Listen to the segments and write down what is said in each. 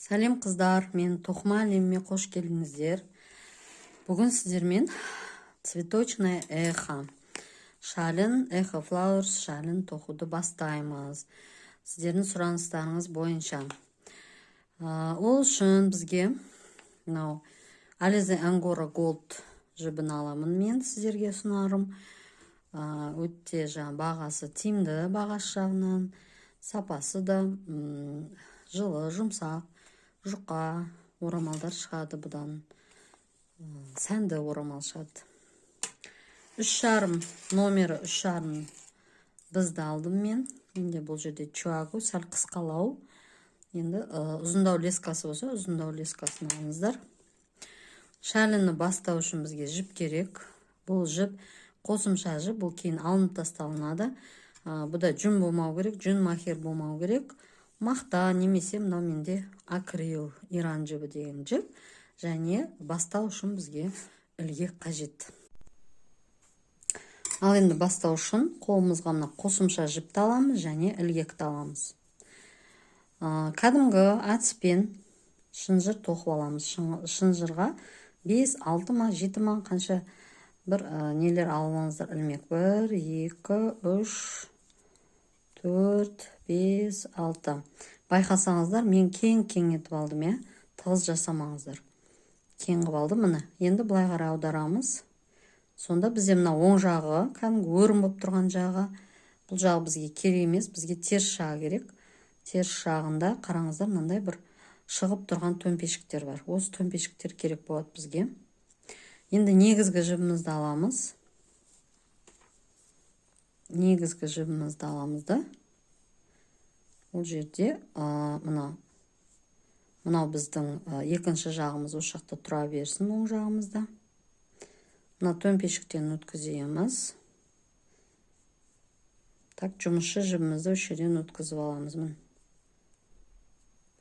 Сәлем қыздар, мен тоқыма әлеміме қош келдіңіздер. Бүгін сіздермен цветочное эхо шалын, эхо flowers шалын тоқуды бастаймыз. Сіздердің сұраныстарыңыз бойынша. Ол үшін бізге Alize Angora Gold жібін аламын. Мен сіздерге ұсынарым. Өтте бағасы тиімді, бағасы жағынан, сапасы да жылы, жұмсақ, жұқа орамалдар шығады бұдан. Сәнді орамал шығады. 3,5 номері 3,5 бізді алдым мен. Енді бұл жерде чуагу, сәл қысқалау. Енді ұзындау лескасы болса, ұзындау лескасын алыңыздар. Шәліні бастау үшін бізге жіп керек. Бұл жіп қосымша жіп, бұл кейін алынып тасталынады. Бұда жүн болмау керек, жүн махер болмау керек. Мақта немесе мынау менде акрил иран жібі деген жіп. Және бастау үшін бізге ілгек қажет. Ал енді бастау үшін қолымызға мына қосымша жіпті аламыз және ілгекті аламыз. Кәдімгі әдіспен шынжыр тоқып аламыз. Шынжырға 5, 6 ма, 7 ма қанша бір нелер алыңыздар ілмек. 1, 2, 3, 4, 5, 6. Байқасаңыздар, мен кең етіп алдым, тығыз жасамаңыздар. Кең қып алдым, міне. Енді былай қарай аударамыз. Сонда бізде мына оң жағы, кәдімгі өрім болып тұрған жағы, бұл жағы бізге керек емес, бізге теріс жағы керек. Теріс жағында қараңыздар, мынандай бір шығып тұрған төмпешіктер бар. Осы төмпешіктер керек болады бізге. Енді негізгі жібімізді аламыз. Негізгі жібімізді аламыз да. Бұл жерде мынау біздің екінші жағымыз осы жақта тұра берсін, оң жағымызда. Мына төмпешіктен өткіземіз. Так, жұмысшы жібімізді осы жерден өткізіп аламыз.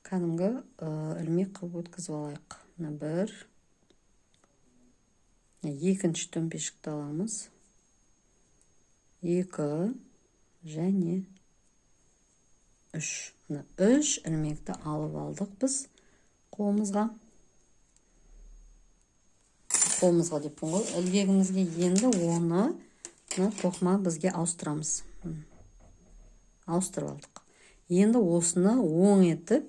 Кәдімгі ілмек қылып өткізіп алайық. Мына 1. Екінші төмпешікті аламыз. 2 және 3. 3 ілмекті алып алдық біз қолымызға. Қолымызға деппін ғой. Ілгегімізге енді оны тоқыма бізге ауыстырамыз. Ауыстырып алдық. Енді осыны оң етіп,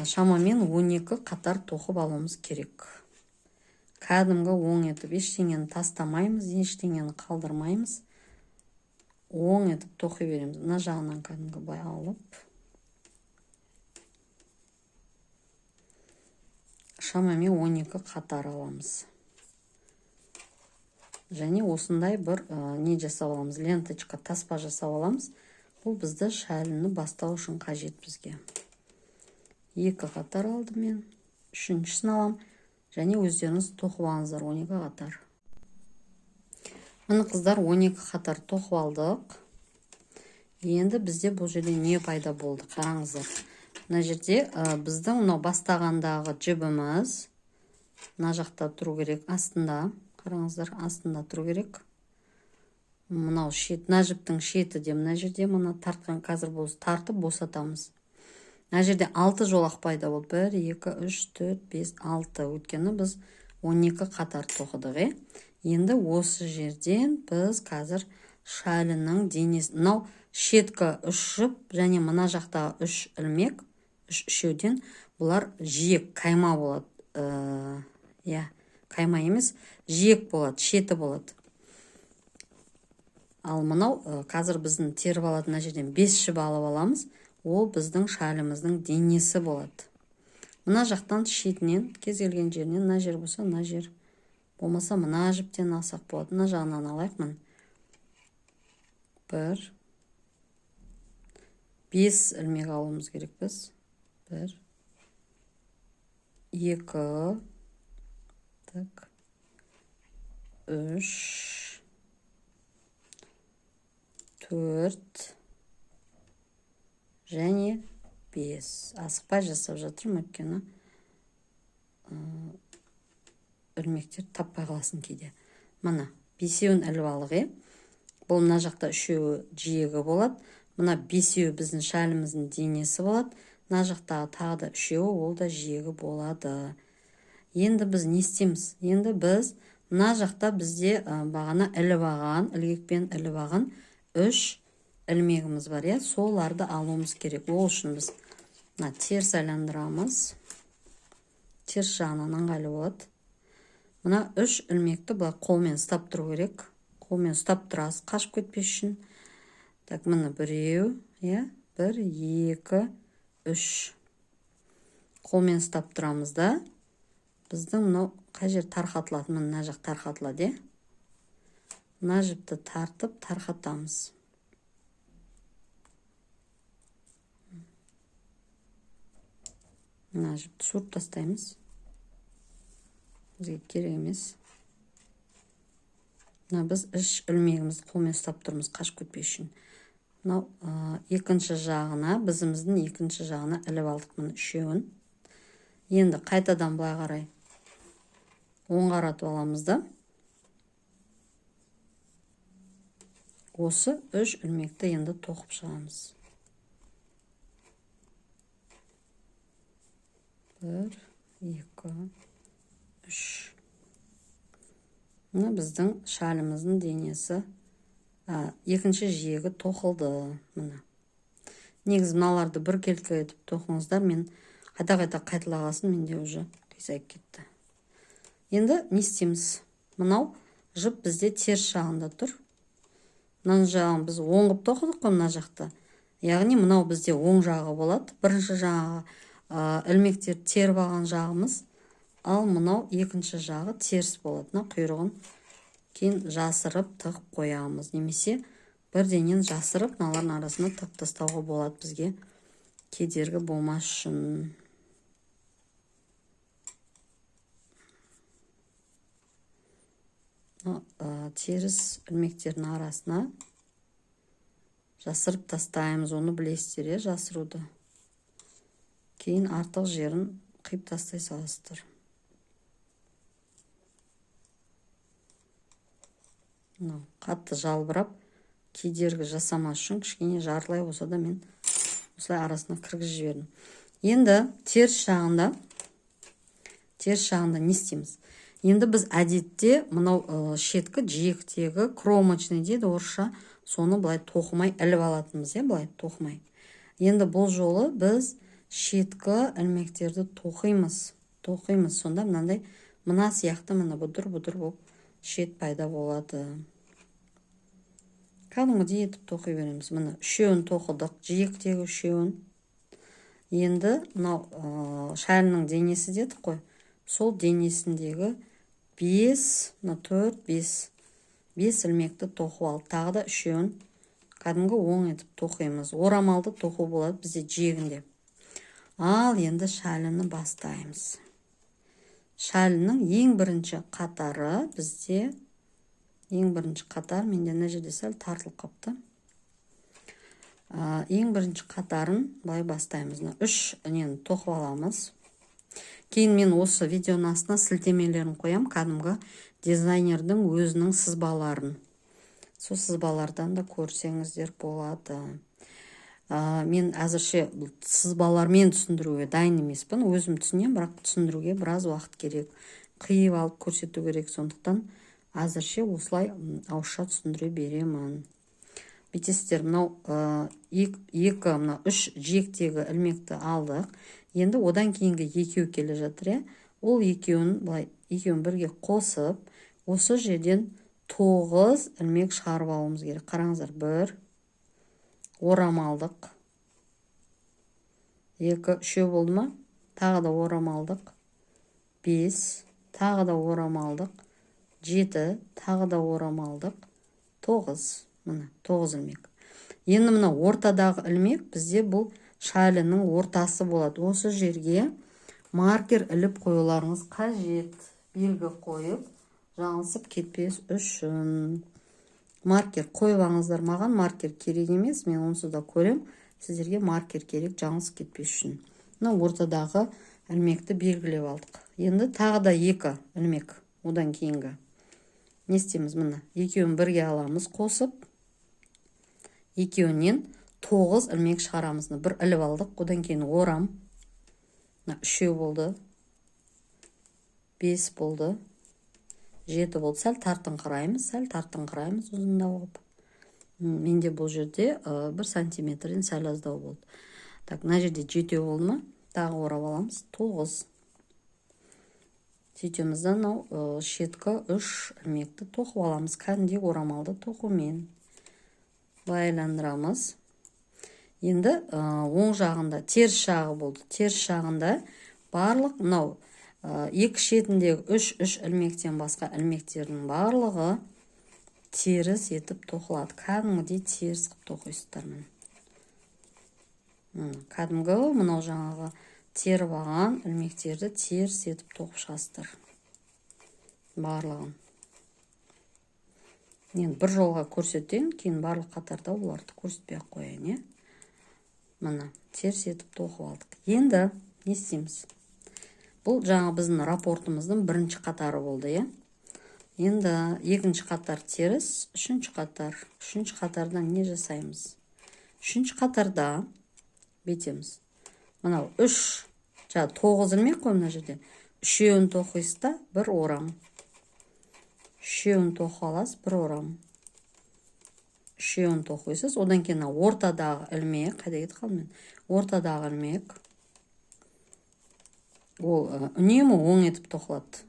шамамен 12 қатар тоқып алуымыз керек. Кәдімгі оң етіп, ештеңені тастамаймыз, ештеңені қалдырмаймыз. Оң етіп тоқи береміз. Мына жағынан кәдімгі бай алып. Шамамен 12 қатар аламыз. Және осындай бір не жасап аламыз, ленточка, таспа жасап аламыз. Бұл бізді шәліні бастау үшін қажет бізге. 2 қатар алдым мен. 3-шісін алам. Және өздеріңіз тоқып алыңыздар 12 қатар. Міне қыздар 12 қатар тоқып алдық. Енді бізде бұл жерде не пайда болды? Қараңыздар. Мына жерде біздің бастағандағы жібіміз мына жақта тұру керек, астында. Қараңыздар, астында тұру керек. Мынау шет, мына жіптің шеті де мына жерде, мына тартқан қазір болса тартып босатамыз. Мына жерде 6 жолақ пайда болды. 1, 2, 3, 4, 5, 6. Өткені біз 12 қатар тоқыдық. Енді осы жерден біз қазір шәлінің денесі, мынау шеткі 3 жіп және мына жақтағы 3 ілмек, 3 үшеуден бұлар жиек, қайма болады. Қайма емес, жиек болады, шеті болады. Ал мынау қазір біздің теріп алатын жерден 5 жіп алып аламыз. Ол біздің шәліміздің денесі болады. Мына жақтан шетінен, кез келген жерінен, мына жер болса, мына жер. Болмаса, мына жіптен алсақ болады. Мына жағынан алайық мін. 1. 5 ілмек алуымыз керек біз. 1. 2. 3. 4. Және 5. Асықпай жасап жатырмын, өйткені ілмектер таппай қаласын кейде. Мына 5-еуін іліп алығы. Бұл мына жақта 3-еуі жиегі болады. Мына 5-еуі біздің шәліміздің денесі болады. мына жақтағы тағы да үшеуі, ол да жиегі болады. Енді біз не істейміз? Енді біз мына жақта бізде бағана іліп алған, ілгекпен іліп алған 3 ілмегіміз бар, иә? Соларды алуымыз керек. Ол үшін біз мына теріс айландырамыз. Теріс жағынан ыңғайлы болады. Мына 3 ілмекті былай қолмен ұстап тұру керек. Қолмен ұстап тұрасыз, қашып кетпес үшін. Так, міне біреу, иә? 1, 2, 3. Қолмен ұстап тұрамыз да. Біздің мынау қай жер тарқатылады? Мына жақ тарқатылады, иә? Мына жіпті тартып тарқатамыз. Мына жіпті суырып тастаймыз. Бізге керек емес. Мына біз 3 ілмегімізді қолмен ұстап тұрмыз, қашып кетпес үшін. Мынау екінші жағына, бізіміздің екінші жағына іліп алдық мұны үшеуін. Енді қайтадан былай қарай оң қаратып аламыз да. Осы 3 ілмекті енді тоқып шығамыз. 1, 2, 3. Мына біздің шалымыздың денесі. Екінші жиегі тоқылды. Мына. Негіз мыналарды бір келкі етіп тоқыңыздар. Мен қайта-қайта қайталағасын, менде уже қисайып кетті. Енді не істейміз? Мынау жіп бізде теріс жағында тұр. Мына жағын біз оңғып тоқыдық қой мына жақта. Яғни мынау бізде оң жағы болады. Бірінші жағы ілмектер теріп алған жағымыз, ал мынау екінші жағы теріс болады. Мына құйрығын кейін жасырып тығып қоямыз. Немесе бірденен жасырып мыналардың арасына тығып тастауға болады, бізге кедергі болмас үшін. Теріс ілмектердің арасына жасырып тастаймыз. Оны білесіздер, жасыруды. Кейін артық жерін қиып тастай саласыздар. Қатты жалбырап, кедергі жасамас үшін кішкене жартылай болса да мен осылай арасына кіргізіп жібердім. Енді теріс жағында не істейміз? Енді біз әдетте мынау шеткі жиектегі кромочный дейді орысша, соны былай тоқымай іліп алатынбыз, былай тоқымай. Енді бұл жолы біз шеткі ілмектерді тоқимыз. Сонда мынандай мына сияқты мына бұдыр-бұдыр болып шет пайда болады. Кәдімгідей етіп тоқи береміз. Мына үшеуін тоқыдық, жиектегі үшеуін. Енді мынау шалының денесі дедік қой. Сол денесіндегі 4, 5 ілмекті тоқып алып, тағы да үшеуін кәдімгі оң етіп тоқимыз. Орамалды тоқу болады бізде жиегінде. Ал енді шалыны бастаймыз. Шалының ең бірінші қатары бізде, менде мына жерде сәл тартылып қапты. Ең бірінші қатарын былай бастаймыз. 3 тоқып аламыз. Кейін мен осы видеоның астына сілтемелерін қоям, кәдімгі дизайнердің өзінің сызбаларын. Сол сызбалардан да көрсеңіздер болады. Мен әзірше сызбалармен түсіндіруге дайын емеспін. Өзім түсінем, бірақ түсіндіруге біраз уақыт керек. Қиып алып көрсету керек, сондықтан әзірше осылай ауызша түсіндіре беремін. Бүйтесіздер, мынау 3 жиектегі ілмекті алдық. Енді одан кейінгі екеу келе жатыр. Ол екеуін бірге қосып, осы жерден 9 ілмек шығарып алуымыз керек. Қараңыздар, 1 орамалдық, 2, 3 болды ма? Тағы да орамалдық, 5, тағы да орамалдық, 7, тағы да орамалдық, 9. Мына 9 ілмек. Енді мына ортадағы ілмек бізде бұл шалының ортасы болады. Осы жерге маркер іліп қоюларыңыз қажет. Белгі қойып, жаңылсып кетпес үшін. Маркер қойып алыңыздар. Маған маркер керек емес, мен онсыз да көрем. Сіздерге маркер керек, жаңылсып кетпес үшін. Мына ортадағы ілмекті белгілеп алдық. Енді тағы да 2 ілмек. Одан кейінгі. Не істейміз? Мына екеуін бірге аламыз, қосып, екеуінен 9 ілмек шығарамыз. Бір іліп алдық, одан кейін орам. 3 болды. 5 болды. 7 болды. Сәл тартыңқыраймыз ұзындау болып. Менде бұл жерде 1 сантиметрден сәл аздау болды. Так, мына жерде 7 болды ма? Тағы орап аламыз. 9. Сөйтемізден шеткі 3 ілмекті тоқып аламыз. Кәдімгідей орамалды тоқумен байландырамыз. Енді оң жағында теріс жағы болды. Теріс жағында барлық мынау екі шетіндегі 3 ілмектен басқа ілмектердің барлығы теріс етіп тоқылады. Кәдімгідей теріс қып тоқисыздар. Кәдімгі мынау жаңағы теріп алған ілмектерді теріс етіп тоқып шығасыздар. Барлығын. Енді бір жолға көрсетейін, кейін барлық қатарда оларды көрсетпей ақ қояйын. Мына теріс етіп тоқып алдық. Енді не істейміз? Бұл жаңа біздің рапортымыздың бірінші қатары болды. Енді екінші қатар теріс, үшінші қатар. Үшінші қатарда не жасаймыз? Үшінші қатарда бетеміз. Мынау 3, 9 ілмек қой мына жерде. Үшеуін тоқисыз да, бір орам. Үшеуін тоқып аласыз, бір орам. Үшеуін тоқисыз. Одан кейін ортадағы ілмек, қайда кетіп қалдым мен? Ортадағы ілмек. Ол үнемі оң етіп тоқылады.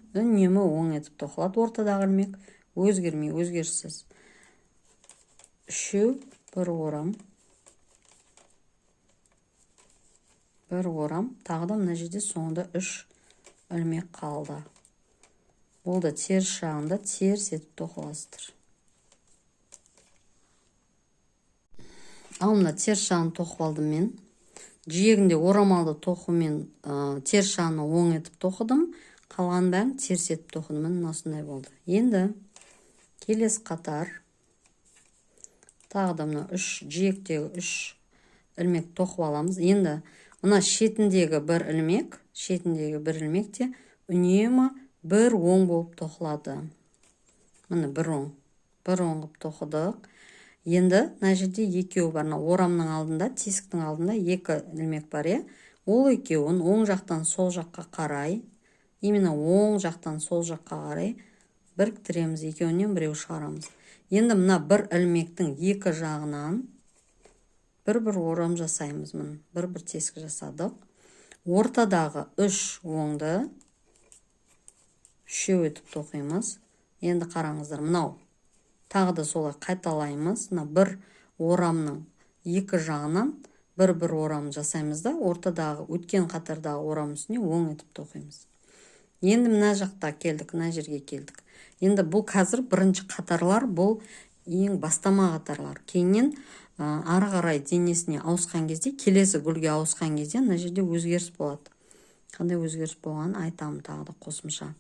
Ортадағы ілмек өзгермей, өзгеріссіз. Үшеу, бір орам. Бір орам. Тағы да мына жерде соңында 3 ілмек қалды. Болды, теріс жағында теріс етіп тоқыласыздар. Ал мына теріс жағын тоқып алдым мен. Жиегінде орамалды тоқумен теріс жағын оң етіп тоқыдым. Қалған бәрін теріс етіп тоқыдым. Міне осындай болды. Енді келесі қатар. Тағы да мына жиектегі 3 ілмек тоқып аламыз. Енді мына шетіндегі бір ілмекте үнемі бір оң болып тоқылады. Міне бір оң қып тоқыдық. Енді мына жерде екеуі бар. Орамның алдында, тесіктің алдында 2 ілмек бар. Ол екеуін оң жақтан сол жаққа қарай, именно оң жақтан сол жаққа қарай біріктіреміз. Екеуінен біреу шығарамыз. Енді мына бір ілмектің екі жағынан бір орам жасаймыз. Бір тесік жасадық. Ортадағы 3 оңды үшеу етіп тоқимыз. Енді қараңыздар, мынау тағы да солай қайталаймыз. Бір орамның екі жағынан бір орам жасаймыз да, ортадағы өткен қатардағы орам үстіне оң етіп тоқимыз. Енді мына жақта келдік, мына жерге келдік. Енді бұл қазір бірінші қатарлар, бұл ең бастама қатарлар. Кейіннен ары қарай денесіне ауысқан кезде, келесі гүлге ауысқан кезде мына жерде өзгеріс болады. Қандай өзгеріс болғанын айтамын тағы да қосымша.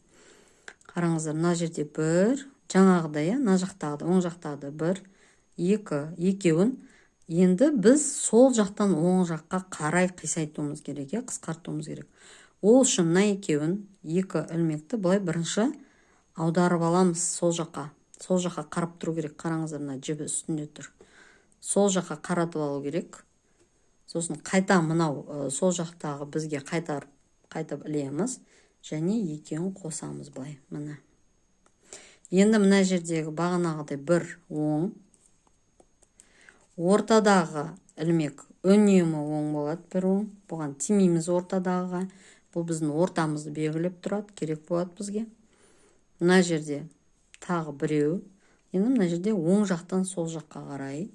Қараңыздар, мына жерде бір, жаңағыдай, мына жақтағыда, оң жақтағыда 1, 2, екеуін. Енді біз сол жақтан оң жаққа қарай қисайтуымыз керек, қысқартуымыз керек. Ол үшін мына екеуін, 2 ілмекті былай бірінші аударып аламыз сол жаққа. Сол жаққа қарап тұру керек. Қараңыздар, мына жібі үстінде тұр. Сол жаққа қаратып алу керек. Сосын қайта мынау сол жақтағы бізге қайтып ілеміз. Және екеуін қосамыз былай. Міне. Енді мына жердегі бағанағыдай бір оң. Ортадағы ілмек үнемі оң болады, бір оң. Бұған тимейміз ортадағыға. Бұл біздің ортамызды белгілеп тұрады, керек болады бізге. Мына жерде тағы біреу. Енді мына жерде оң жақтан сол жаққа қарай.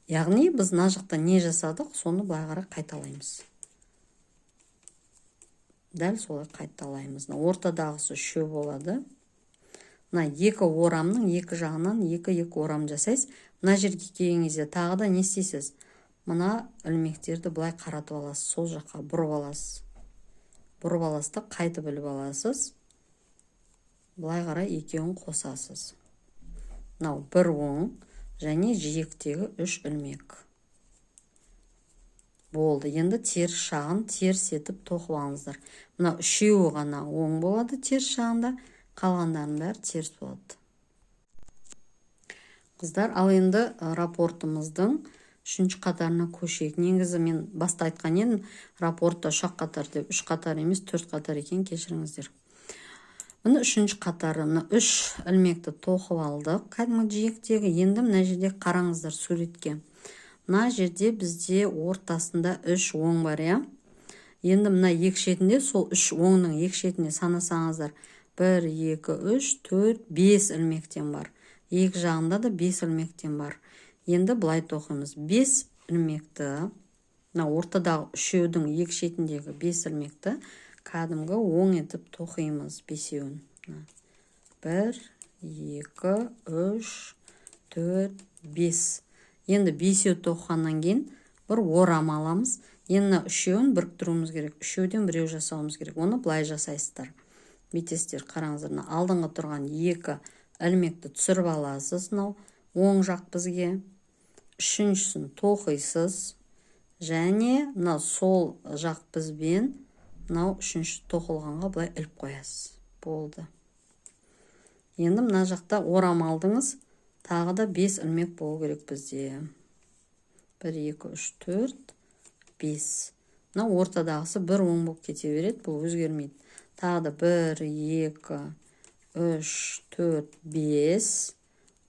Яғни біз мына жақта не жасадық, соны былай қарай қайталаймыз. Дәл солай қайталаймыз. Ортадағысы үшеу болады. Мына екі орамның екі жағынан екі орам жасайсыз. Мына жерге келген кезде тағы да не істейсіз? Мына ілмектерді былай қаратып аласыз, сол жаққа бұрып аласыз. Бұрып аласыз да қайтып іліп аласыз. Былай қарай екеуін қосасыз. Мынау бір оң және жиектегі 3 ілмек. Болды. Енді теріс жағын теріс етіп тоқып алыңыздар. Мына үшеуі ғана оң болады теріс жағында, қалғандарының бәрі теріс болады. Қыздар, ал енді рапортымыздың 3-ші қатарына көшейік. Негізі мен баста айтқан едім, рапортта 3 қатар деп, 3 қатар емес 4 қатар екен, кешіріңіздер. Міне 3-ші қатары, 3 ілмекті тоқып алдық. Кәдімгі жиектегі. Енді мына жерде қараңыздар суретке. Мына жерде бізде ортасында 3 оң бар, я. Енді мына екі шетінде, сол 3 оңның екі шетінде санасаңыздар, 1, 2, 3, 4, 5 ілмектен бар. Екі жағында да 5 ілмектен бар. Енді бұлай тоқимыз. 5 ілмекті, ортадағы үшеудің екі шетіндегі 5 ілмекті кәдімгі оң етіп тоқимыз 5-еуін. 1, 2, 3, 4, 5. Енді 5-еу тоққаннан кейін бір орам аламыз. Енді үшеуін біріктіруіміз керек. Үшеуден біреу жасауымыз керек. Оны бұлай жасайсыздар. Бүйтесіздер, қараңыздар. Алдыңғы тұрған 2 ілмекті түсіріп аласыз. Оң жақ бізге. Үшіншісін тоқисыз. Және сол жақ бізбен үшінші тоқылғанға бұлай іліп қоясыз. Болды. Енді мына жақта орам алдыңыз. Тағы да 5 ілмек болу керек бізде. 1, 2, 3, 4, 5. Ортадағысы бір оң болып кете береді. Бұл өзгермейді. Тағы да 1, 2, 3, 4, 5.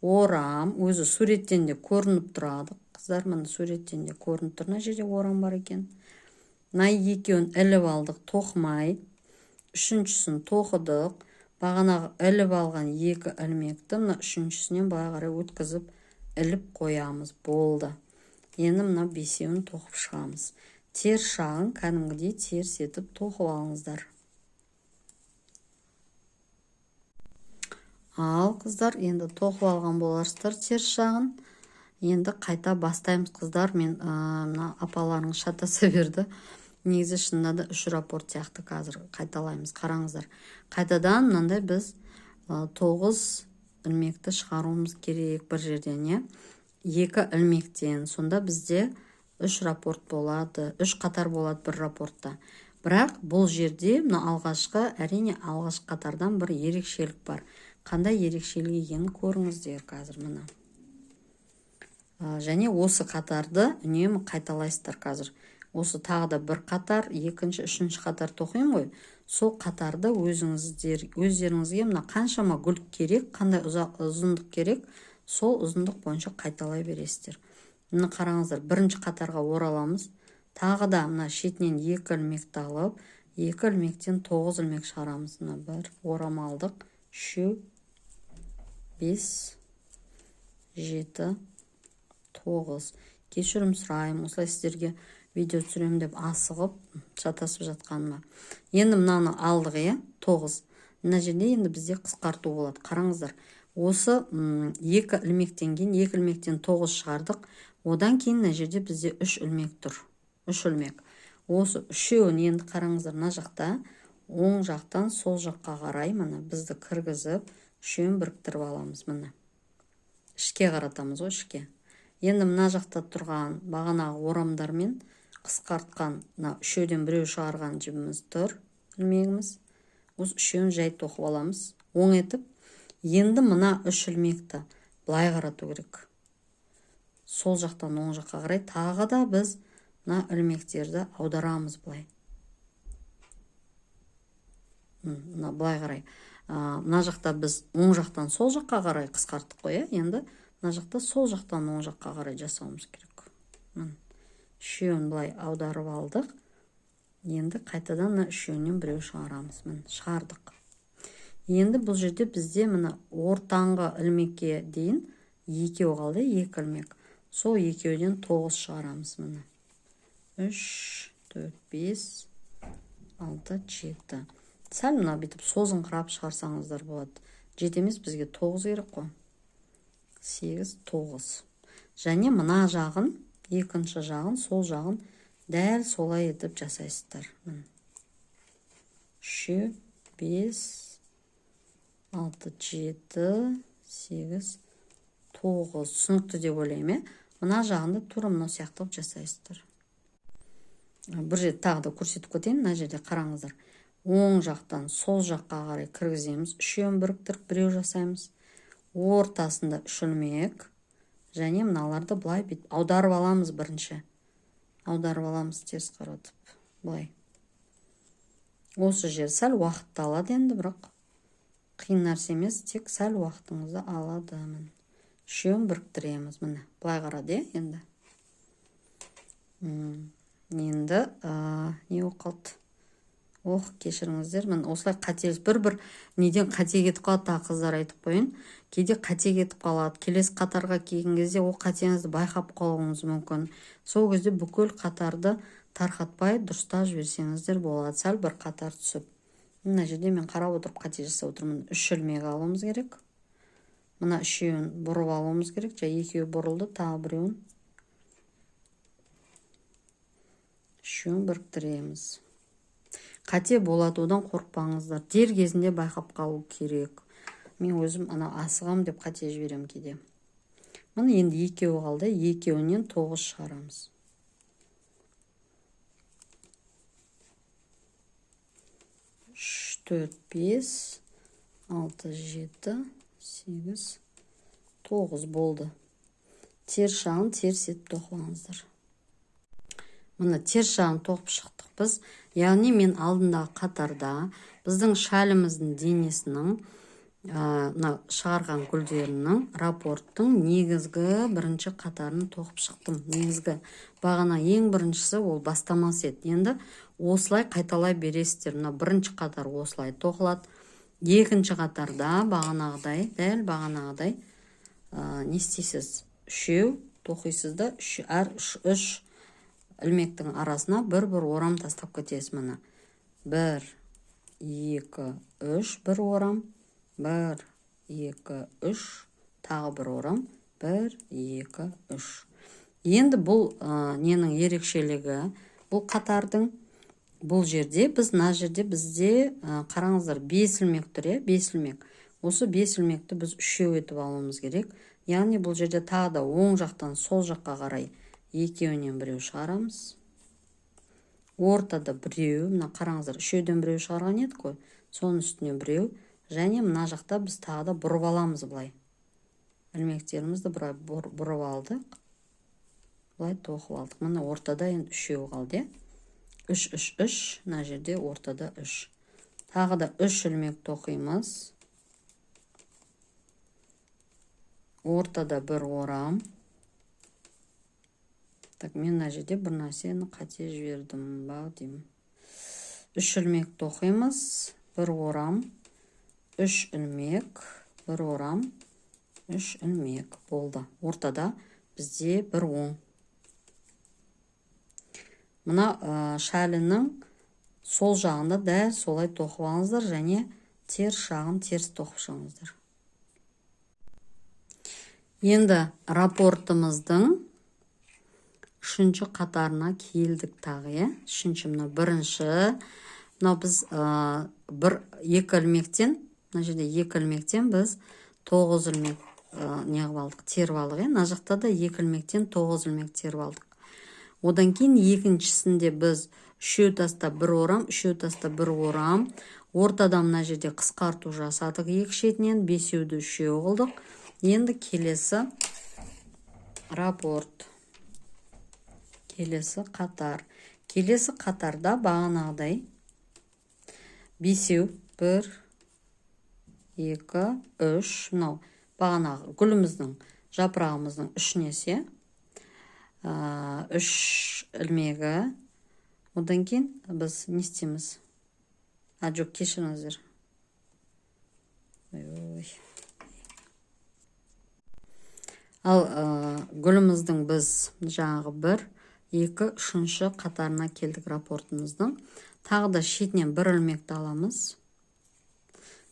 Орам. Өзі суреттен де көрініп тұрады. Қыздар, мына суреттен де көрініп тұр. Мына жерде орам бар екен. Екеуін іліп алдық, тоқымай. Үшіншісін тоқыдық. Бағанағы іліп алған 2 ілмекті үшіншісінен былай қарай өткізіп іліп қоямыз. Болды. Енді 5-еуін тоқып шығамыз. Теріс жағын кәдімгідей теріс етіп тоқып алыңыздар. Ал қыздар, енді тоқып алған боларсыздар теріс жағын. Енді қайта бастаймыз, қыздар. Мен апаларың шатаса берді. Негізі шынында да 3 рапорт сияқты қазір қайталаймыз. Қараңыздар. Қайтадан мынандай біз 9 ілмекті шығаруымыз керек бір жерден, 2 ілмектен. Сонда бізде 3 рапорт болады, 3 қатар болады бір рапортта. Бірақ бұл жерде алғашқы, әрине алғашқы қатардан бір ерекшелік бар. Қандай ерекшелік екенін көріңіздер қазір мына. Және осы қатарды үнемі қайталайсыздар қазір. Осы тағы да бір қатар, екінші, үшінші қатар тоқиын ғой. Сол қатарды өздеріңізге қаншама гүл керек, қандай ұзындық керек, сол ұзындық бойынша қайталай бересіздер. Мына қараңыздар, бірінші қатарға ораламыз. Тағы да шетінен 2 ілмекті алып, 2 ілмектен 9 ілмек шығарамыз. 1 орам алдық, 3, 5, 7, 9. Кешірім сұрайым, осылай сіздерге видео түсірем деп асығып шатасып жатқаныма. Енді мынаны алдық, 9. Мына жерде енді бізде қысқарту болады. Қараңыздар, осы 2 ілмектен кейін 2 ілмектен 9 шығардық. Одан кейін мына жерде бізде 3 ілмек тұр. 3 ілмек. Осы үшеуін енді қараңыздар, мына жақта оң жақтан сол жаққа қарай бізді кіргізіп, үшеуін біріктіріп аламыз. Міне. Ішке қаратамыз, ішке. Енді мына жақта тұрған бағанағы орамдармен қысқартқан үшеуден біреу шығарған жібіміз тұр, ілмегіміз. Осы үшеуін жай тоқып аламыз, оң етіп. Енді мына 3 ілмекті былай қарату керек. Сол жақтан оң жаққа қарай тағы да біз ілмектерді аударамыз былай. Былай қарай. Мына жақта біз оң жақтан сол жаққа қарай қысқарттық қой, енді мына жақта сол жақтан оң жаққа қарай жасауымыз керек. Үшеуін былай аударып алдық. Енді қайтадан үшеуінен біреу шығарамыз. Шығардық. Енді бұл жерде бізде ортаңғы ілмекке дейін 2 қалды, 2 ілмек. Сол 2-ден 9 шығарамыз. 3, 4, 5, 6, 7. Сәл бүйтіп созыңқырап шығарсаңыздар болады. Жетемес, бізге 9 керек қой. 8, 9. Және мына жағын, екінші жағын, сол жағын дәл солай етіп жасайсыздар. 3, 5, 6, 7, 8, 9. Түсінікті деп ойлаймын. Мына жағында тура мына сияқты жасайсыздар. Бір жерде тағы да көрсетіп кетейін. Мына жерде қараңыздар. Оң жақтан сол жаққа қарай кіргіземіз. Үшеуін біріктіріп біреу жасаймыз. Ортасында 3 ілмек. және мыналарды былай бүйтіп аударып аламыз бірінші. Аударып аламыз теріс қаратып. Былай. Осы жер сәл уақытты алады енді, бірақ қиын нәрсе емес, тек сәл уақытыңызды алады. Үшеуін біріктіреміз. Міне, былай қарады, енді. Енді не болып қалды? Кешіріңіздер. Мен осылай қателес бір неден қате кетіп қалады, тағы қыздар айтып қойын. Кейде қате кетіп қалады. Келесі қатарға келген кезде ол қатеңізді байқап қалуыңыз мүмкін. Сол кезде бүкіл қатарды тарқатпай дұрыстап жіберсеңіздер болады. Сәл бір қатар түсіп. Мына жерде мен қарап отырып қате жасап отырмын. 3 ілмек алуымыз керек. Мына үшеуін бұрып алуымыз керек. Екеуі бұрылды, тағы біреуін. Үшеуін біріктіреміз. Қате болады, одан қорықпаңыздар. Дер кезінде байқап қалу керек. Мен өзім асығам деп қате жіберем кейде. Міне енді екеуі қалды. Екеуінен 9 шығарамыз. 3, 4, 5, 6, 7, 8, 9 болды. Теріс жағын теріс етіп тоқып алыңыздар. Міне теріс жағын тоқып шықтық біз. Яғни мен алдындағы қатарда біздің шәліміздің денесінің шығарған гүлдерінің рапорттың негізгі бірінші қатарын тоқып шықтым. Негізгі бағана ең біріншісі ол бастамасы еді. Енді осылай қайталай бересіздер. Мына бірінші қатар осылай тоқылады. Екінші қатарда бағанағыдай, дәл бағанағыдай не істейсіз? Үшеу тоқисыз да, әр 3 ілмектің арасына бір орам тастап кетесіз. Міне 1, 2, 3 бір орам, 1, 2, 3 тағы бір орам, 1, 2, 3. Енді бұл ненің ерекшелігі? Бұл қатардың бұл жерде мына жерде бізде қараңыздар 5 ілмек тұр, 5 ілмек. Осы 5 ілмекті біз үшеу етіп алуымыз керек. Яғни бұл жерде тағы да оң жақтан сол жаққа қарай екеуінен біреу шығарамыз. Ортада біреу, мына қараңыздар, үшеуден біреу шығарған едік қой. Соның үстіне біреу, және мына жақта біз тағы да бұрып аламыз былай. Ілмектерімізді бұрып алдық. Былай тоқып алдық. Мына ортада енді үшеу қалды. 3, 3, 3, мына жерде ортада 3. Тағы да 3 ілмек тоқимыз. Ортада бір орам. Так, мен мына жерде бір нәрсені қате жібердім ба деймін. 3 ілмек тоқимыз, бір орам, 3 ілмек, бір орам, 3 ілмек болды. Ортада бізде бір оң. Мына шәлінің сол жағында дәл солай тоқып алыңыздар, және теріс жағын теріс тоқып шығыңыздар. Енді рапортымыздың 3-ші қатарына келдік тағы. 3-ші, мына бірінші. Мына біз 2 ілмектен, мына жерде 2 ілмектен біз 9 ілмек неғып алдық, теріп алдық. Мына жақта да 2 ілмектен 9 ілмек теріп алдық. Одан кейін екіншісінде біз үшеу тастап бір орам, үшеу тастап бір орам. Ортада мына жерде қысқарту жасадық екі шетінен, бесеуді үшеу қылдық. Енді келесі рапорт. Келесі қатар. Келесі қатарда бағанағыдай бесеу, 1, 2, 3, мынау бағанағы гүліміздің, жапырағымыздың үшінесе 3 ілмегі. Одан кейін біз не істейміз? Жоқ, кешіріңіздер. Ал гүліміздің біз жаңағы 1, 2, 3-ші қатарына келдік рапортымыздың. Тағы да шетінен бір ілмекті аламыз.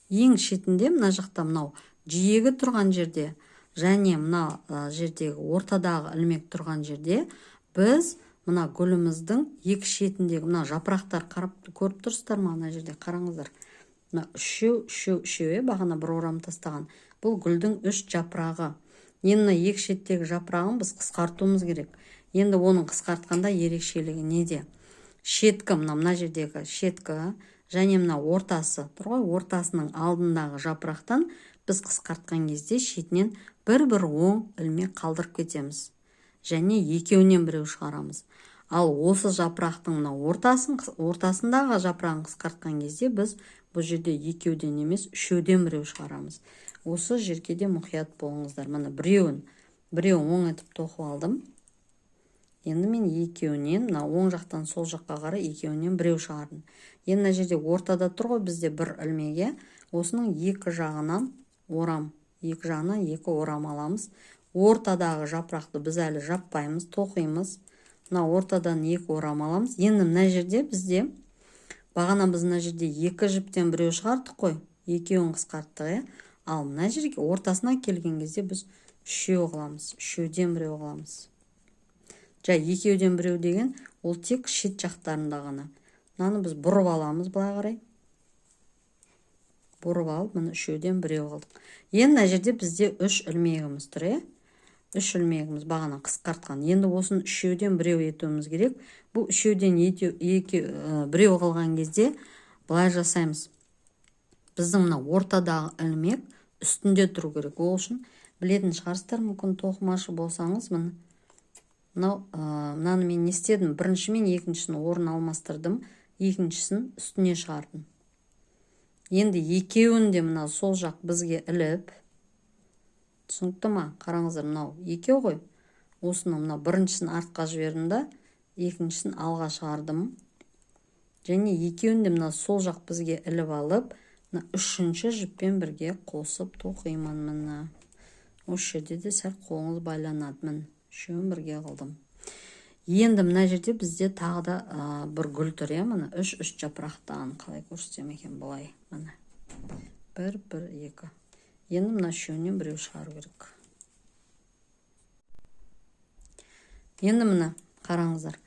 Ең шетінде мына жақта мынау жиегі тұрған жерде, және мына жердегі ортадағы ілмек тұрған жерде біз мына гүліміздің екі шетіндегі мына жапырақтар көріп тұрсыздар ма? Мына жерде қараңыздар. Мына үшеу, бағана бір орам тастаған. Бұл гүлдің 3 жапырағы. Енді екі шеттегі жапырағын біз қысқартуымыз керек. Енді оның қысқартқанда ерекшелігі неде? Шеткі, мына жердегі шеткі, және мына ортасы, тұр ғой, ортасының алдындағы жапырақтан біз қысқартқан кезде шетінен бір оң ілмек қалдырып кетеміз. Және екеуінен біреу шығарамыз. Ал осы жапырақтың ортасындағы жапырағын қысқартқан кезде біз бұл жерде екеуден емес, үшеуден біреу шығарамыз. Осы жерге де мұқият болыңыздар. Міне біреуін оң етіп тоқып алдым. Енді мен екеуінен, мына оң жақтан сол жаққа қарай екеуінен біреу шығардым. Енді мына жерде ортада тұр ғой бізде бір ілмеге. Осының екі жағынан екі орам аламыз. Ортадағы жапырақты біз әлі жаппаймыз, тоқимыз. Мына ортадан екі орам аламыз. Енді мына жерде бізде, бағана біз мына жерде екі жіптен біреу шығардық қой. Екеуін қысқарттық, ал мына жерге ортасына келген кезде біз үшеу қыламыз. Үшеуден біреу қыламыз. Екеуден біреу деген ол тек шет жақтарында ғана. Мынаны біз бұрып аламыз былай қарай. Бұрып алып, мына үшеуден біреу қылдық. Енді мына жерде бізде үш ілмегіміз тұр, үш ілмегіміз бағана қысқартқан. Енді осыны үшеуден біреу етуіміз керек. Бұл үшеуден біреу қылған кезде былай жасаймыз. Біздің мына ортадағы ілмек үстінде тұру керек. Ол үшін білетін шығарсыздар, мүмкін тоқымашы болсаңыз, мынаны мен не істедім? Бірінші мен екіншісін орын алмастырдым, екіншісін үстіне шығардым. Енді екеуін де мына сол жақ бізге іліп, түсінікті ма? Қараңыздар, мынау екеу ғой. Осыны мына біріншісін артқа жібердім да, екіншісін алға шығардым. Және екеуін де мына сол жақ бізге іліп алып, үшінші жіппен бірге қосып тоқимын. Міне осы жерде де сәл қолыңыз байланады. Міне үшеуін бірге қылдым. Енді мына жерде бізде тағы да бір гүл тұр, міне үш жапырақтан қалай көрсетсем екен, былай. Міне бір, екі. Енді мына үшеуінен біреу шығару керек. Енді міне қараңыздар.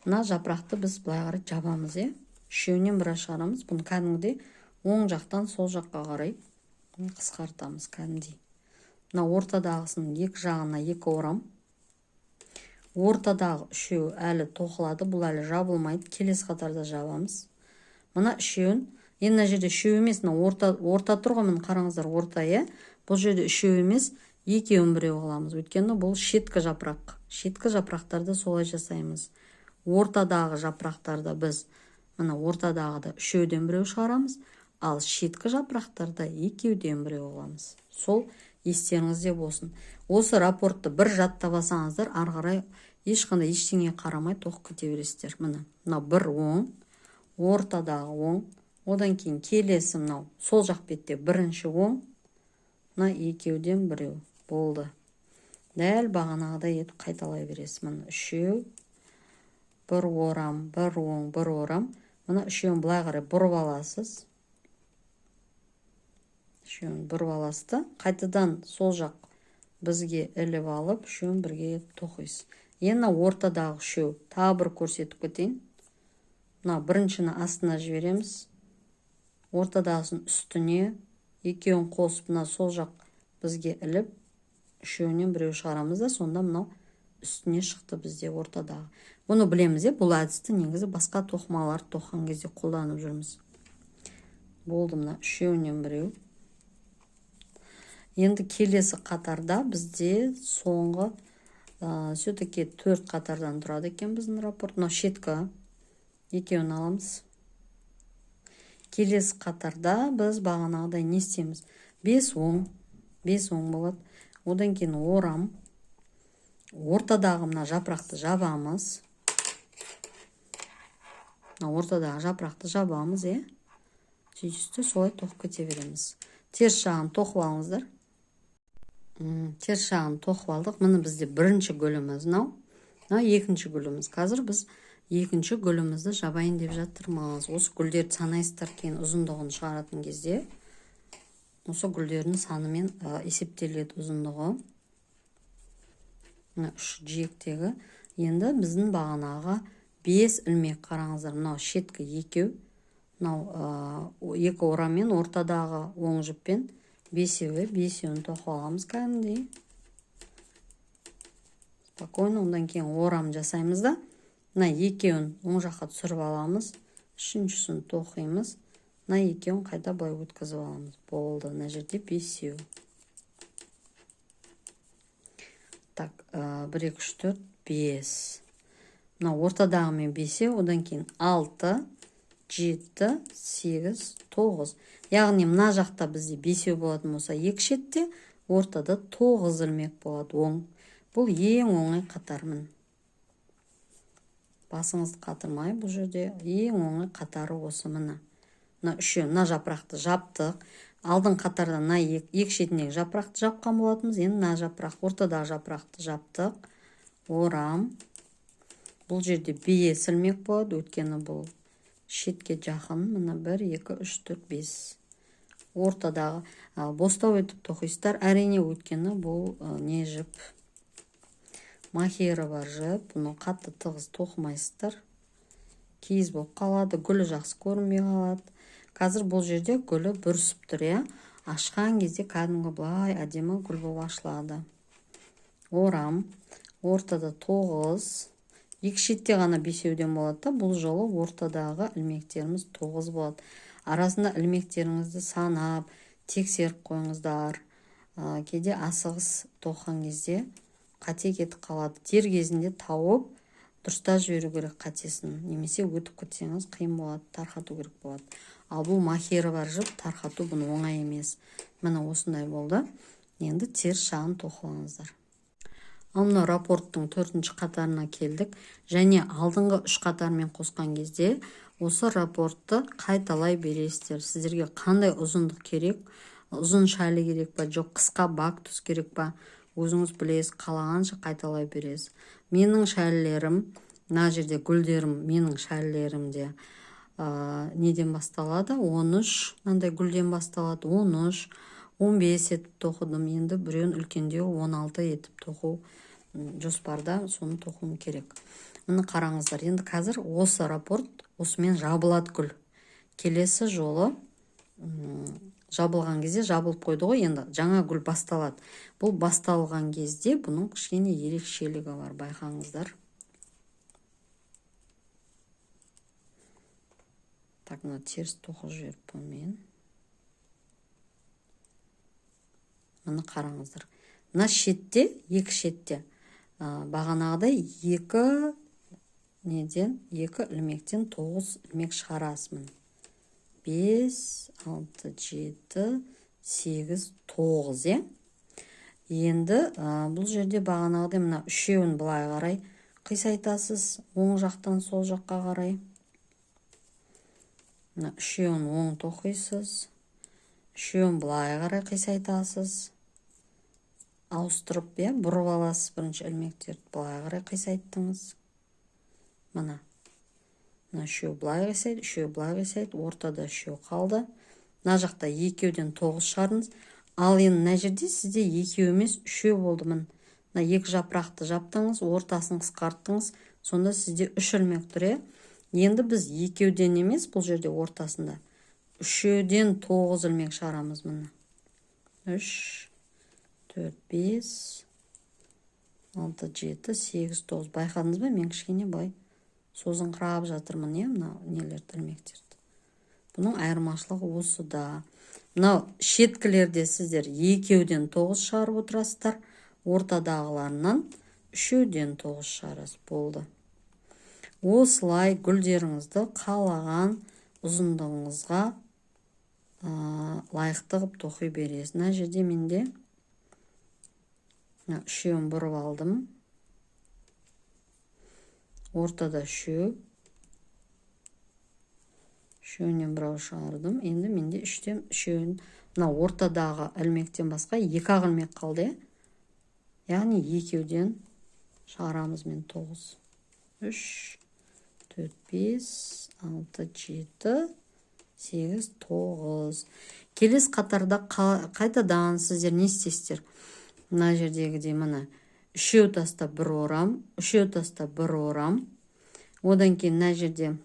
Мына жапырақты біз былай қарай жабамыз, үшеуінен бірі шығарамыз. Бұны кәдімгідей оң жақтан сол жаққа қарай қысқартамыз кәдімгідей. Мына ортадағысының екі жағына екі орам. Ортадағы үшеу әлі тоқылады, бұл әлі жабылмайды. Келесі қатарда жабамыз. Мына үшеуін, енді мына жерде үшеу емес, орта тұр ғой, міне қараңыздар, орта, бұл жерде үшеу емес, екеуін біреу қыламыз. Өйткені бұл шеткі жапырақ. Шеткі жапырақтарды солай жасаймыз. Ортадағы жапырақтарды біз, міне ортадағыда үшеуден біреу шығарамыз, ал шеткі жапырақтарда екеуден біреу қыламыз. Сол естеріңізде болсын. Осы рапортты бір жаттап алсаңыздар, ары қарай ешқандай ештеңе қарамай тоқып кете бересіздер. Мына бір оң, ортадағы оң, одан кейін келесі мынау сол жақ бетте бірінші оң, мына екеуден біреу болды. Дәл бағанағыдай етіп қайталай бересіз. Мына үшеу, бір орам, бір оң, бір орам. Мына үшеуін былай қарай бұрып аласыз. Үшеуін бұрып аласыз, қайтадан сол жақ бізге іліп алып, үшеуін бірге тоқисыз. Енді ортадағы үшеу тағы бір көрсетіп кетейін. Мына біріншіні астына жібереміз. Ортадағысын үстіне, екеуін қосып, мына сол жақ бізге іліп, үшеуінен біреу шығарамыз да, сонда мынау үстіне шықты бізде ортадағы. Бұны білеміз, бұл әдісті негізі басқа тоқымалар тоққан кезде қолданып жүрміз. Болды, мына үшеуінен біреу. Енді келесі қатарда бізде соңғы все-таки 4 қатардан тұрады екен біздің рапорт. Мына шеткі екеуін аламыз. Келесі қатарда біз бағанағыдай не істейміз? 5 оң болады. Одан кейін орам. Ортадағы мына жапырақты жабамыз. Ортадағы жапырақты жабамыз, сөйтісті солай тоқып кете береміз. Теріс жағын тоқып алыңыздар. Теріс жағын тоқып алдық. Міне бізде бірінші гүліміз, екінші гүліміз. Қазір біз екінші гүлімізді жабайын деп жатырмыз. Осы гүлдерді санайсыздар, кейін ұзындығын шығаратын кезде осы гүлдердің санымен есептеледі ұзындығы. Мына үш жиектегі. Енді біздің бағанағы 5 ілмек, қараңыздар, мынау шеткі екеу, мынау екі ораммен ортадағы оң жіппен бесеуін тоқып аламыз кәдімгідей. Спокойно, ондан кейін орам жасаймыз да, мына екеуін оң жаққа түсіріп аламыз, үшіншісін тоқимыз, мына екеуін қайта былай өткізіп аламыз. Болды, мына жерде 5. Так, 1, 2, 3, 4, 5. Мына ортадағы мен 5, одан кейін 6, 7, 8, 9. Яғни мына жақта бізде 5 болатын болса, екі шетте ортада 9 ілмек болады. Оң. Бұл ең оңай қатармын. Басыңызды қатырмай, бұл жерде ең оңай қатары осы мына. Мына үшеу, мына жапырақты жаптық. Алдың қатарда мына екі шетіндегі жапырақты жапқан болатымыз. Енді мына жапырақ, ортадағы жапырақты жаптық. Орам. Бұл жерде бие сілмек болады, өткені бұл шетке жақын. Мына 1, 2, 3, 4, 5. Ортадағы бостау етіп тоқисыздар. Әрине өткені бұл не жіп. Махері бар жіп. Бұны қатты тығыз тоқымайсыздар. Киіз болып қалады. Гүлі жақсы көрінбей қалады. Қазір бұл жерде гүлі бүрісіп тұр, я. Ашқан кезде кәдімгі былай әдемі гүл болып ашылады. Орам. Ортада 9. Екі шетте ғана 5-ден болады. Бұл жолы ортадағы ілмектеріміз 9 болады. Арасында ілмектеріңізді санап, тексеріп қойыңыздар. Кейде асығыс тоққан кезде қате кетіп қалады. Дер кезінде тауып, дұрыста жіберу керек қатесін. Немесе өтіп кетсеңіз қиын болады, тарқату керек болады. Ал бұл махері бар жіп, тарқату бұны оңай емес. Міне осындай болды. Енді теріс жағын тоқылаңыздар. Ал мына рапорттың 4-ші қатарына келдік. Және алдыңғы 3 қатармен қосқан кезде осы рапортты қайталай бересіздер. Сіздерге қандай ұзындық керек, ұзын шәлі керек па, жоқ қысқа бактус керек па, өзіңіз білесіз, қалағанша қайталай бересіз. Менің шәлілерім, мына жерде гүлдерім, менің шәлілерімде неден басталады? 13, мынандай гүлден басталады. 13, 15 етіп тоқыдым. Енді біреуін үлкендеу 16 етіп тоқу жоспарда, соны тоқуым керек. Мұны қараңыздар. Енді қазір осы рапорт осымен жабылады гүл. Келесі жолы жабылған кезде жабылып қойды ғой, енді жаңа гүл басталады. Бұл басталған кезде бұның кішкене ерекшелігі бар, байқаңыздар. Так, мына теріс тоқып жіберіп мен. Мұны қараңыздар. Мына шетте, екі шетте бағанағыдай екі ілмектен 9 ілмек шығарасымын. 5, 6, 7, 8, 9, е? Енді бұл жерде бағанағыдай мына үшеуін былай қарай қисайтасыз, оң жақтан сол жаққа қарай. Мына үшеуін оң тоқисыз, үшеуін былай қарай қисайтасыз. Ауыстырып, бұрып аласыз бірінші ілмектерді, былай қарай қисайттыңыз. Мына үшеу былай қисайды, үшеу былай қисайды, ортада үшеу қалды. Мына жақта екеуден 9 шығардыңыз. Ал енді мына жерде сізде екеу емес, үшеу болды. Мына екі жапырақты жаптыңыз, ортасын қысқарттыңыз. Сонда сізде 3 ілмек тұр. Енді біз екеуден емес, бұл жерде ортасында үшеуден 9 ілмек шығарамыз. Мына 3, 4, 5, 6, 7, 8, 9. Байқадыңыз ба? Мен кішкене бай созыңқырап жатырмын, мына нелерді, ілмектерді. Бұның айырмашылығы осы да. Мынау шеткілерде сіздер екеуден 9 шығарып отырасыздар, ортадағыларынан үшеуден 9 шығарасыз. Болды. Осылай гүлдеріңізді қалаған ұзындығыңызға лайықты қып тоқи бересіз. Мына жерде менде үшеуін бұрып алдым. Ортада үшеуінен бірау шығардым. Енді менде үшеуін, мына ортадағы ілмектен басқа 2 ілмек қалды. Яғни екеуден шығарамыз мен 9. 3, 4, 5, 6, 7, 8, 9. Келес қатарда қайтадан сіздер не істейсіздер? Мына жердегідей мына үшеу таста бір орам, үшеу таста бір орам. Одан кейін мына жерде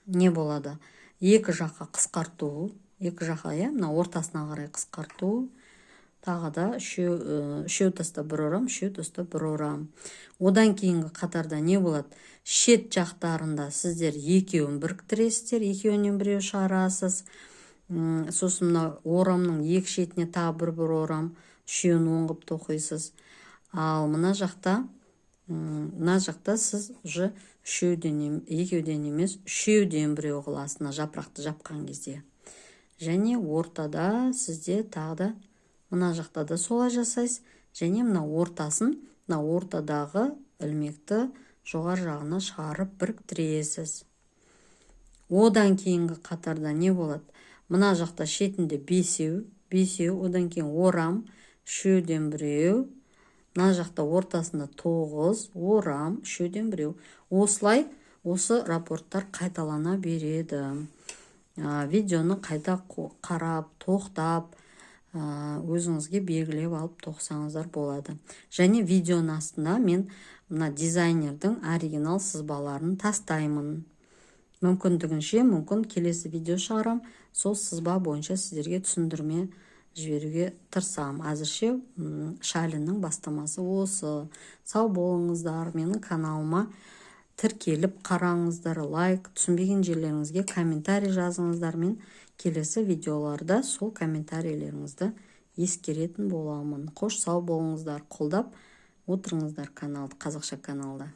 не болады? Екі жаққа қысқарту, екі жаққа, мына ортасына қарай қысқарту. тағы да үшеу тастап бір орам, үшеу тастап бір орам. Одан кейінгі қатарда не болады? Шет жақтарында сіздер екеуін біріктіресіздер, екеуінен біреу шығарасыз. Сосын мына орамның екі шетіне тағы бір орам, үшеуін оңғып тоқисыз. Ал мына жақта сіз уже екеуден емес, үшеуден біреу қыласыз, жапырақты жапқан кезде. Және ортада сізде тағы да мына жақта да солай жасайсыз. Және мына ортасын, мына ортадағы ілмекті жоғар жағына шығарып біріктіресіз. Одан кейінгі қатарда не болады? Мына жақта шетінде бесеу, одан кейін орам, үшеуден біреу. Мына жақта ортасында 9, орам, үшеуден біреу. Осылай осы рапорттар қайталана береді. Видеоны қайта қарап, тоқтап, өзіңізге белгілеп алып тоқсаңыздар болады. Және видеоның астына мен мына дизайнердің оригинал сызбаларын тастаймын. Мүмкіндігінше, келесі видео шығарам, сол сызба бойынша сіздерге түсіндірме жіберуге тырысам. Әзірше шалінің бастамасы осы. Сау болыңыздар. Менің каналыма тіркеліп қараңыздар, лайк, түсінбеген жерлеріңізге комментарий жазыңыздар. Мен келесі видеоларда сол комментарийлеріңізді ескеретін боламын. Қош сау болыңыздар, қолдап отырыңыздар каналды, қазақша каналда.